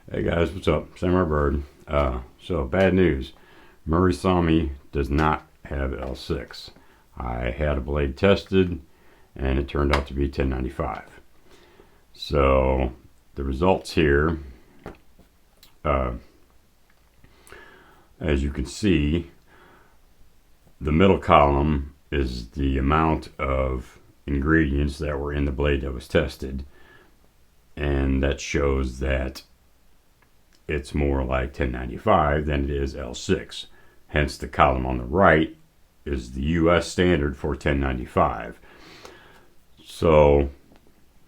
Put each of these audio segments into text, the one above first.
Hey guys, what's up? Samurai Bird. So bad news. Murasami does not have L6. I had a blade tested, and it turned out to be 1095. So the results here, uh, as you can see, the middle column is the amount of ingredients that were in the blade that was tested, and that shows that it's more like 1095 than it is L6. Hence, the column on the right is the US standard for 1095. So,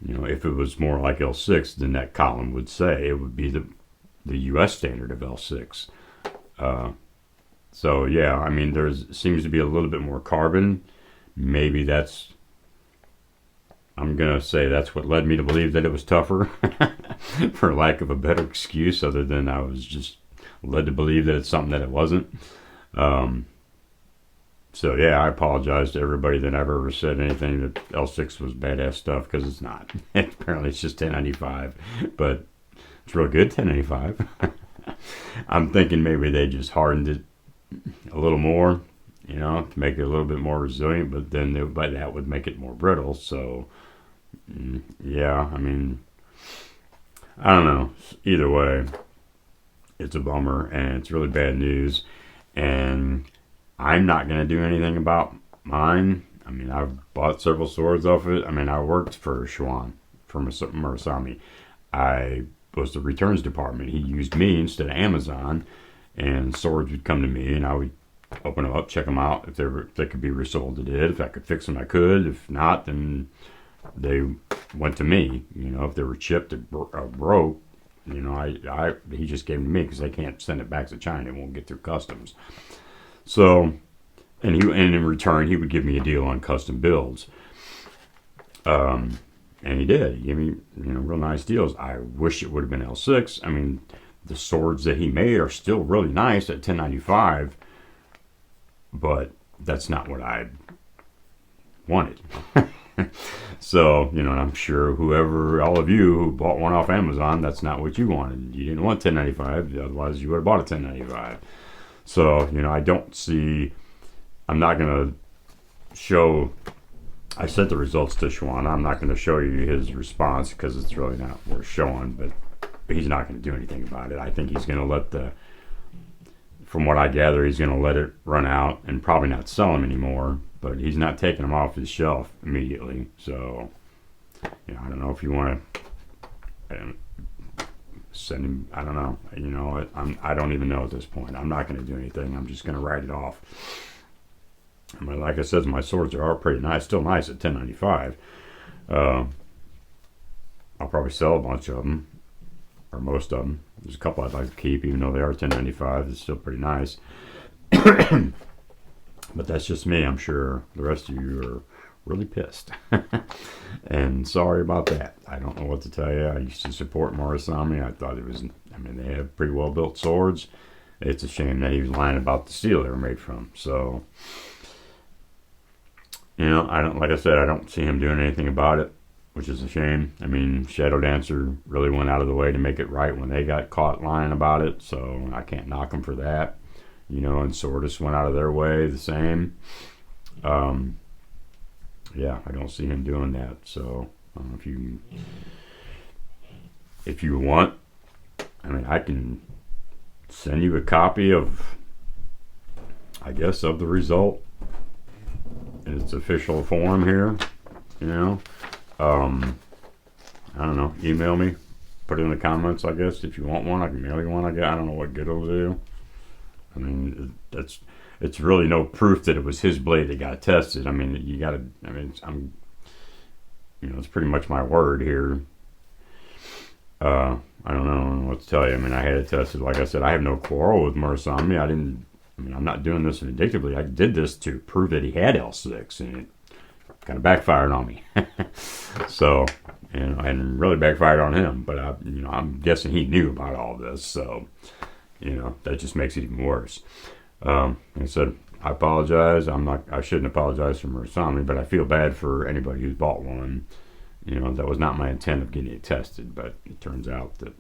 if it was more like L6, then that column would say it would be the US standard of L6. Uh, so, yeah, I mean, there seems to be a little bit more carbon. Maybe I'm going to say that's what led me to believe that it was tougher, for lack of a better excuse, other than I was just led to believe that it's something that it wasn't. Um, so yeah, I apologize to everybody that I've ever said anything that L6 was badass stuff, because it's not. Apparently, it's just 1095, but it's real good 1095. I'm thinking maybe they just hardened it a little more, to make it a little bit more resilient, but then by that would make it more brittle. So yeah, I mean, I don't know. Either way, it's a bummer, and it's really bad news. And I'm not going to do anything about mine. I mean, I've bought several swords off it. I mean, I worked for Schwan, for Murasami. I was the returns department. He used me instead of Amazon, and swords would come to me, and I would open them up, check them out. If they could be resold, I did. If I could fix them, I could. If not, then they went to me. If they were chipped or broke, he just gave them to me, because they can't send it back to China. It won't get through customs. So, and in return, he would give me a deal on custom builds. And he did. He gave me, real nice deals. I wish it would have been L6. I mean, the swords that he made are still really nice at 1095, but that's not what I wanted. So, I'm sure all of you who bought one off Amazon, that's not what you wanted. You didn't want 1095, otherwise you would have bought a 1095. So, I'm not going to show, I sent the results to Schwan. I'm not going to show you his response, because it's really not worth showing, but he's not going to do anything about it. I think he's going to from what I gather, he's going to let it run out and probably not sell them anymore, but he's not taking them off his shelf immediately. So, I don't know if you want to send him, I don't know. I don't even know at this point. I'm not going to do anything. I'm just going to write it off. I mean, like I said, my swords are pretty nice, still nice at 1095. I'll probably sell a bunch of them, or most of them. There's a couple I'd like to keep, even though they are 1095. It's still pretty nice. But that's just me. I'm sure the rest of you are really pissed. And sorry about that. I don't know what to tell you. I used to support Murasami. I thought they have pretty well built swords. It's a shame that he was lying about the steel they were made from. So, like I said, I don't see him doing anything about it, which is a shame. I mean, Shadow Dancer really went out of the way to make it right when they got caught lying about it, so I can't knock them for that. And Swordist went out of their way the same. Yeah, I don't see him doing that. So, if you want, I mean, I can send you a copy of, I guess, of the result in its official form here. I don't know. Email me. Put it in the comments, I guess. If you want one, I can mail you one. I don't know what good it'll do. I mean, it's really no proof that it was his blade that got tested. I mean, it's pretty much my word here. I don't know what to tell you. I mean, I had it tested. Like I said, I have no quarrel with Murasami. I'm not doing this vindictively. I did this to prove that he had L6, and it kind of backfired on me. So, and really backfired on him. But I'm guessing he knew about all this. So, that just makes it even worse. Like I said, I apologize. I shouldn't apologize for Murasami, but I feel bad for anybody who's bought one. That was not my intent of getting it tested, but it turns out that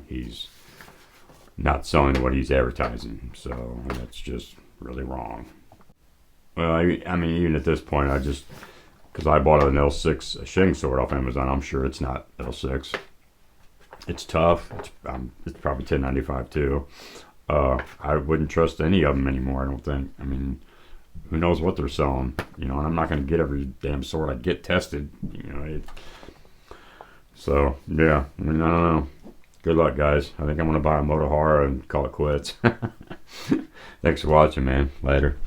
he's not selling what he's advertising. So that's just really wrong. Well, I mean, even at this point, because I bought an L6 shitting sword off Amazon, I'm sure it's not L6. It's tough. It's probably 1095 too. I wouldn't trust any of them anymore, I don't think. I mean, who knows what they're selling, and I'm not going to get every damn sword I get tested, so, yeah, I mean, I don't know. Good luck, guys. I think I'm going to buy a Motohara and call it quits. Thanks for watching, man. Later.